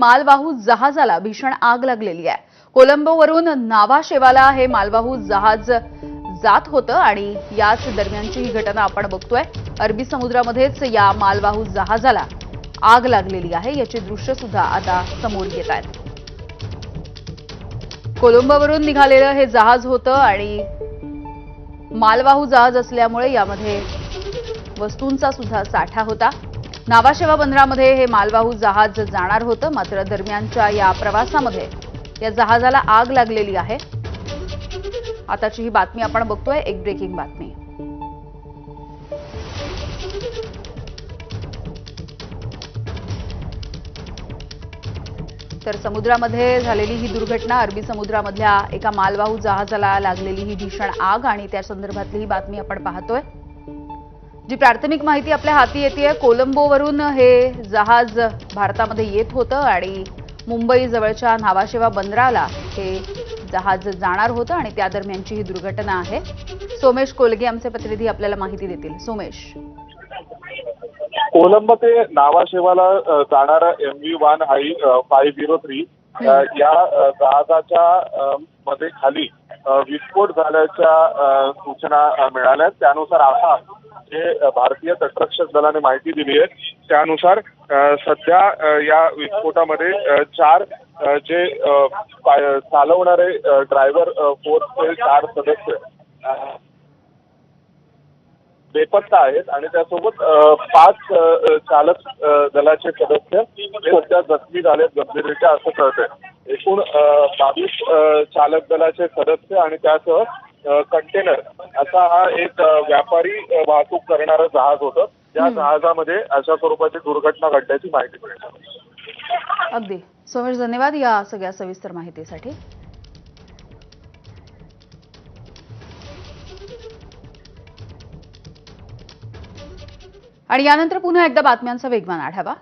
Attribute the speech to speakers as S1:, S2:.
S1: मालवाहू जहाजाला भीषण आग लागलेली आहे। कोलंबोवरून नावाशेवाला हे मालवाहू जहाज जात होतं आणि याच दरम्यानची ही घटना आपण बघतोय। अरबी समुद्रामध्येच या मालवाहू जहाजाला आग लागलेली आहे। याची दृश्य सुद्धा आता समोर येत आहेत। कोलंबोवरून निघालेलं हे जहाज होतं आणि मालवाहू जहाज असल्यामुळे यामध्ये वस्तूंचा सुद्धा साठा होता। नावाशेवा बंदरामध्ये हे मालवाहू जहाज जाणार होतं, मात्र दरम्यानच्या या प्रवासामध्ये या जहाजाला आग लागलेली आहे। आताची ही बातमी आपण बघतोय, एक ब्रेकिंग बातमी। तर समुद्रामध्ये झालेली ही दुर्घटना, अरबी समुद्रामधल्या एका मालवाहू जहाजाला लागलेली ही भीषण आग आणि त्या संदर्भातली ही बातमी आपण पाहतोय। जी प्राथमिक माहिती आपल्या हाती येतेय, कोलंबोवरून हे जहाज भारतामध्ये येत होतं आणि मुंबई जवळच्या नावाशेवा बंदराला हे जहाज जाणार होतं आणि त्या दरम्यानची ही दुर्घटना आहे। सोमेश कोलगे आमचे प्रतिनिधी आपल्याला माहिती देतील। सोमेश,
S2: कोलंबो ते नावाशेवाला जाणारा MV1 हाई 503 या जहाजाच्या मध्ये खाली विस्फोट झाल्याच्या सूचना मिळाल्या। त्यानुसार आता जे भारतीय तटरक्षक दलाने माहिती दिली आहे त्यानुसार सध्या या विस्फोटामध्ये 4 जे चालवणारे ड्रायव्हर फोर्सचे 4 सदस्य बेपत्ता आहेत आणि त्यासोबत 5 चालक दलाचे सदस्य सध्या जखमी झालेत गंभीररित्या असं कळतंय। एकूण 22 चालक दलाचे सदस्य आणि त्यासह कंटेनर असा हा एक व्यापारी वाहतूक करणारं जहाज होतं। या जहाजामध्ये अशा स्वरूपाची दुर्घटना घडल्याची माहिती मिळाली।
S1: अगदी सोमेश, धन्यवाद या सगळ्या सविस्तर माहितीसाठी। आणि यानंतर पुन्हा एकदा बातम्यांचा वेगवान आढावा।